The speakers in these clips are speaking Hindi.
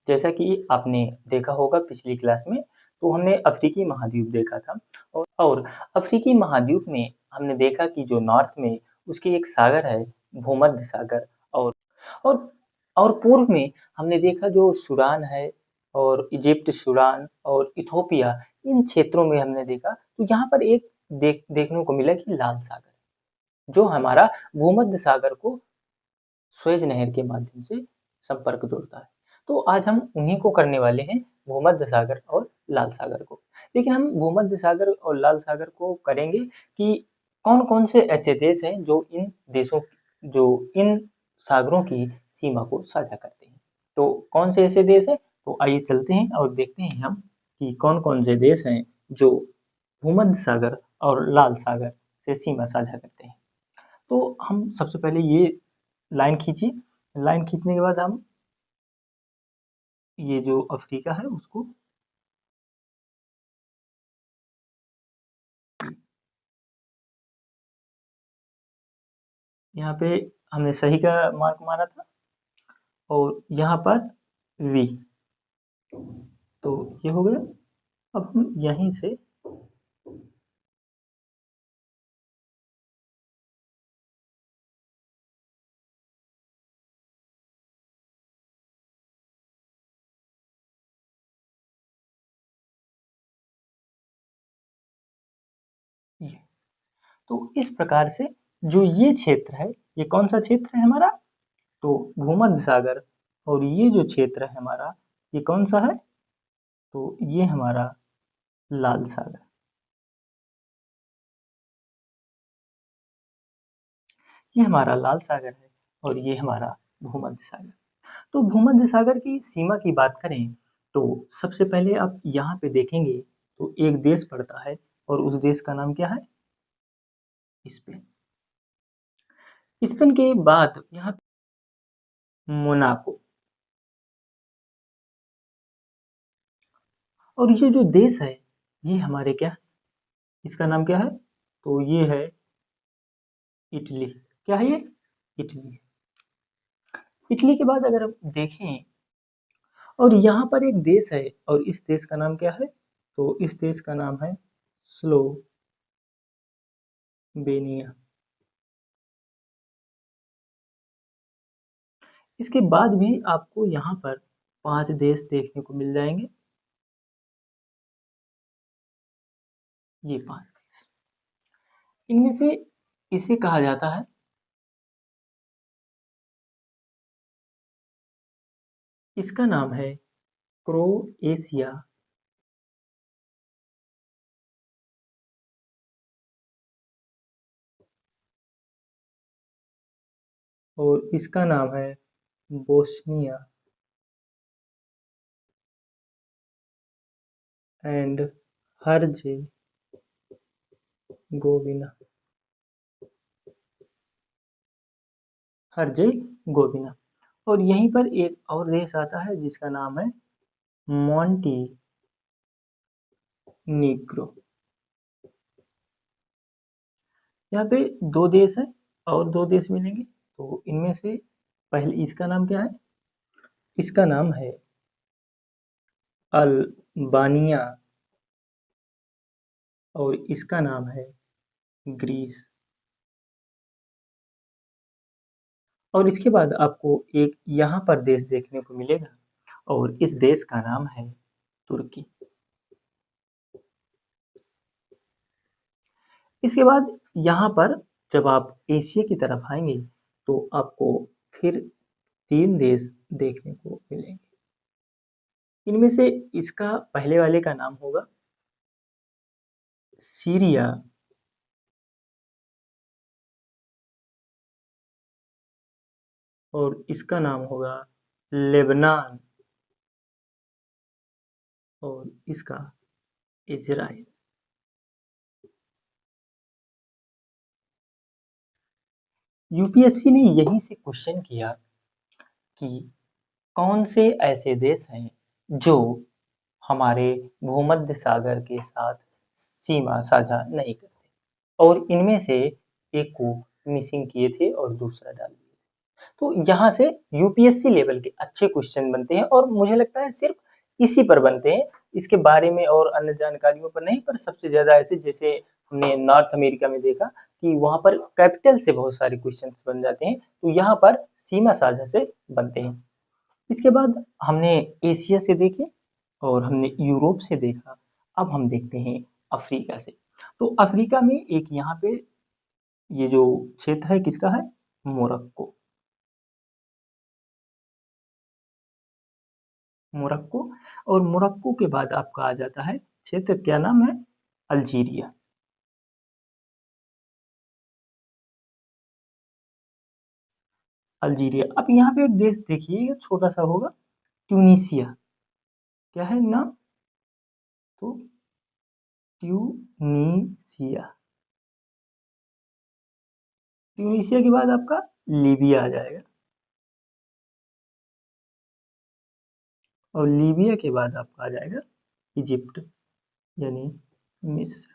जैसा कि आपने देखा होगा पिछली क्लास में, तो हमने अफ्रीकी महाद्वीप देखा था और अफ्रीकी महाद्वीप में हमने देखा कि जो नॉर्थ में उसके एक सागर है, भूमध्य सागर और और पूर्व में हमने देखा जो सूडान है और इजिप्ट, सूडान और इथोपिया, इन क्षेत्रों में हमने देखा तो यहाँ पर एक देखने को मिला कि लाल सागर, जो हमारा भूमध्य सागर को स्वेज नहर के माध्यम से संपर्क जोड़ता है। तो आज हम उन्हीं को करने वाले हैं, भूमध्य सागर और लाल सागर को। लेकिन हम भूमध्य सागर और लाल सागर को करेंगे कि कौन-कौन से ऐसे देश हैं जो इन सागरों की सीमा को साझा करते हैं। तो कौन से ऐसे देश हैं? तो आइए चलते हैं और देखते हैं हम कि कौन-कौन से देश हैं जो भूमध्य सागर और लाल सागर से सीमा साझा करते हैं। तो हम सबसे पहले ये लाइन खींचिए। लाइन खींचने के बाद हम ये जो अफ्रीका है उसको यहाँ पे हमने सही का मार्क मारा था और यहाँ पर वी, तो ये हो गया। अब हम यहीं से ये, तो इस प्रकार से जो ये क्षेत्र है, ये कौन सा क्षेत्र है हमारा? तो भूमध्य सागर। और ये जो क्षेत्र है हमारा, ये कौन सा है? तो ये हमारा लाल सागर। ये हमारा लाल सागर है और ये हमारा भूमध्य सागर। तो भूमध्य सागर की सीमा की बात करें तो सबसे पहले आप यहाँ पे देखेंगे तो एक देश पड़ता है और उस देश का नाम क्या है? स्पेन। स्पेन के बाद यहाँ मोनाको। और ये जो देश है ये हमारे क्या, इसका नाम क्या है? तो ये है इटली। क्या है ये? इटली। इटली के बाद अगर हम देखें और यहाँ पर एक देश है और इस देश का नाम क्या है? तो इस देश का नाम है स्लोवेनिया। इसके बाद भी आपको यहाँ पर 5 देश देखने को मिल जाएंगे। ये 5 देश, इनमें से इसे कहा जाता है, इसका नाम है क्रोएशिया। और इसका नाम है बोस्निया एंड हर्जेगोविना। हर्जेगोविना। और यहीं पर एक और देश आता है जिसका नाम है मॉन्टीनीग्रो। यहाँ पे 2 देश हैं और 2 देश मिलेंगे। तो इनमें से पहले इसका नाम क्या है? इसका नाम है अल्बानिया और इसका नाम है ग्रीस। और इसके बाद आपको एक यहाँ पर देश देखने को मिलेगा और इस देश का नाम है तुर्की। इसके बाद यहाँ पर जब आप एशिया की तरफ आएंगे तो आपको फिर 3 देश देखने को मिलेंगे। इनमें से इसका पहले वाले का नाम होगा सीरिया और इसका नाम होगा लेबनान और इसका इजराइल। यूपीएससी ने यहीं से क्वेश्चन किया कि कौन से ऐसे देश हैं जो हमारे भूमध्य सागर के साथ सीमा साझा नहीं करते और इनमें से एक को मिसिंग किए थे और दूसरा डाल दिए थे। तो यहाँ से यूपीएससी लेवल के अच्छे क्वेश्चन बनते हैं और मुझे लगता है सिर्फ इसी पर बनते हैं, इसके बारे में और अन्य जानकारियों पर नहीं। पर सबसे ज्यादा ऐसे जैसे हमने नॉर्थ अमेरिका में देखा कि वहां पर कैपिटल से बहुत सारे क्वेश्चंस बन जाते हैं, तो यहाँ पर सीमा साझा से बनते हैं। इसके बाद हमने एशिया से देखे और हमने यूरोप से देखा। अब हम देखते हैं अफ्रीका से। तो अफ्रीका में एक यहाँ पे ये जो क्षेत्र है किसका है, मोरक्को। मोरक्को और मोरक्को के बाद आपका आ जाता है क्षेत्र, क्या नाम है, अल्जीरिया। अल्जीरिया। अब यहाँ पे एक देश देखिए छोटा सा होगा, ट्यूनीसिया। क्या है नाम, तो ट्यूनीसिया। ट्यूनीसिया के बाद आपका लीबिया आ जाएगा और लीबिया के बाद आपका आ जाएगा इजिप्ट यानी मिस्र।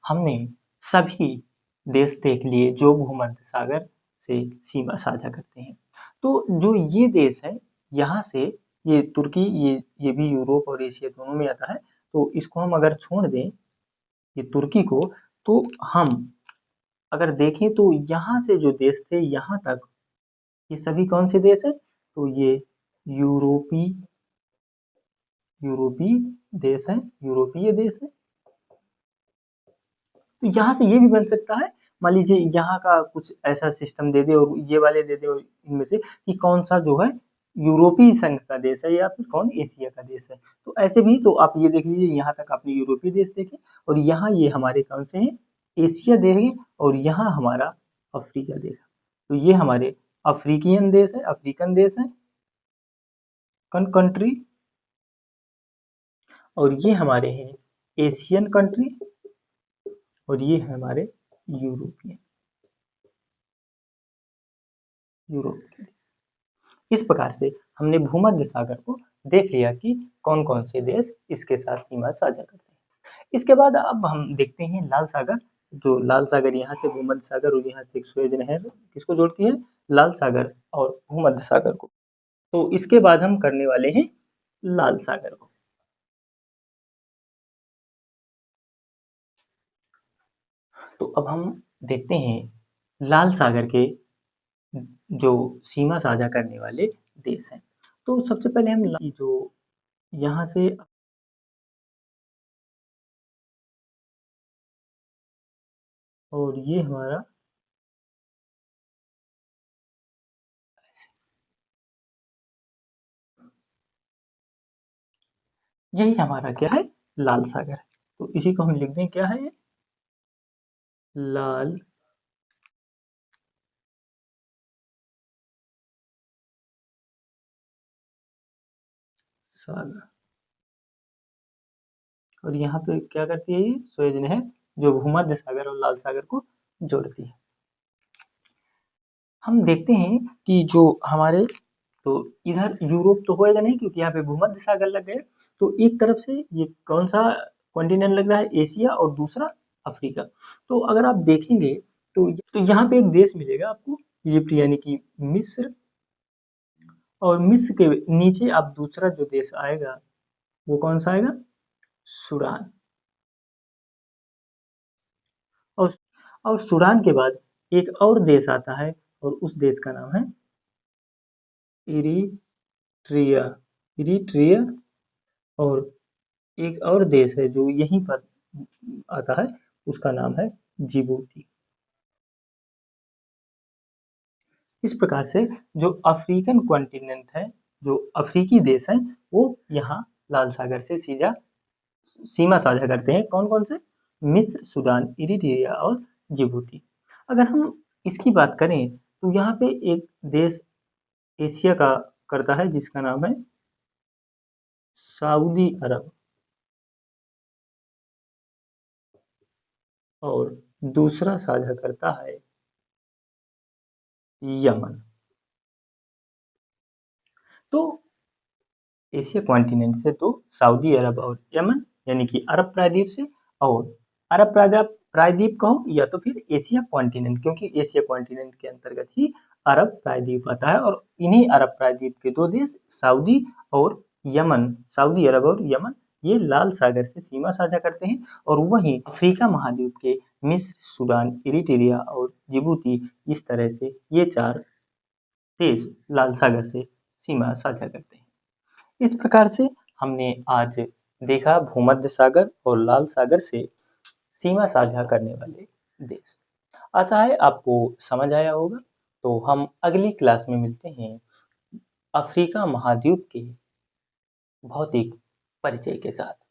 हमने सभी देश देख लिए जो भूमध्य सागर से सीमा साझा करते हैं। तो जो ये देश है, यहाँ से ये तुर्की, ये भी यूरोप और एशिया दोनों में आता है। तो इसको हम अगर छोड़ दें ये तुर्की को, तो हम अगर देखें तो यहाँ से जो देश थे यहाँ तक, ये सभी कौन से देश है, तो ये यूरोपी यूरोपीय देश है, यूरोपीय देश है। तो यहाँ से ये भी बन सकता है, मान लीजिए यहाँ का कुछ ऐसा सिस्टम दे दे और ये वाले दे दे और इनमें से कि कौन सा जो है यूरोपीय संघ का देश है या फिर कौन एशिया का देश है। तो ऐसे भी तो आप ये देख लीजिए, यहाँ तक आपने यूरोपीय देश देखे और यहाँ ये हमारे कौन से हैं, एशिया देखे और यहाँ हमारा अफ्रीका देखा। तो ये हमारे अफ्रीकियन देश है, अफ्रीकन देश है, कंट्री। और ये हमारे हैं एशियन कंट्री और ये है हमारे यूरोपियन यूरोप। इस प्रकार से हमने भूमध्य सागर को देख लिया कि कौन कौन से देश इसके साथ सीमा साझा करते हैं। इसके बाद अब हम देखते हैं लाल सागर। जो लाल सागर यहाँ से भूमध्य सागर और यहाँ से एक सुएज नहर किसको जोड़ती है, लाल सागर और भूमध्य सागर को। तो इसके बाद हम करने वाले हैं लाल सागर को। तो अब हम देखते हैं लाल सागर के जो सीमा साझा करने वाले देश हैं। तो सबसे पहले हम जो यहाँ से और ये हमारा यही हमारा क्या है, लाल सागर है। तो इसी को हम लिख दें, क्या है ये, लाल सागर। और यहाँ पे क्या करती है, ये सुएज नहर जो भूमध्य सागर और लाल सागर को जोड़ती है। हम देखते हैं कि जो हमारे, तो इधर यूरोप तो होएगा नहीं क्योंकि यहाँ पे भूमध्य सागर लग गए। तो एक तरफ से ये कौन सा कॉन्टिनेंट लग रहा है, एशिया, और दूसरा अफ्रीका। तो अगर आप देखेंगे तो यहाँ पे एक देश मिलेगा आपको, इजिप्ट यानी कि मिस्र। और मिस्र के नीचे आप दूसरा जो देश आएगा वो कौन सा आएगा, सूडान। और सूडान के बाद एक और देश आता है और उस देश का नाम है इरिट्रिया। इरिट्रिया। और एक और देश है जो यहीं पर आता है, उसका नाम है जिबूती। इस प्रकार से जो अफ्रीकन कॉन्टिनेंट है, जो अफ्रीकी देश हैं, वो यहाँ लाल सागर से सीधा सीमा साझा करते हैं। कौन कौन से, मिस्र, सूडान, इरिट्रिया और जिबूती। अगर हम इसकी बात करें तो यहाँ पे एक देश एशिया का करता है जिसका नाम है सऊदी अरब। और दूसरा साझा करता है यमन। तो एशिया कॉन्टिनेंट से तो सऊदी अरब और यमन यानी कि अरब प्रायद्वीप से, और अरब प्रायद्वीप कहो या तो फिर एशिया कॉन्टिनेंट, क्योंकि एशिया कॉन्टिनेंट के अंतर्गत ही अरब प्रायद्वीप आता है और इन्हीं अरब प्रायद्वीप के दो देश सऊदी और यमन, सऊदी अरब और यमन, ये लाल सागर से सीमा साझा करते हैं। और वहीं अफ्रीका महाद्वीप के मिस्र, सूडान, इरिट्रिया और जिबूती, इस तरह से ये 4 देश लाल सागर से सीमा साझा करते हैं। इस प्रकार से हमने आज देखा भूमध्य सागर और लाल सागर से सीमा साझा करने वाले देश। आशा है आपको समझ आया होगा। तो हम अगली क्लास में मिलते हैं अफ्रीका महाद्वीप के भौतिक परिचय के साथ।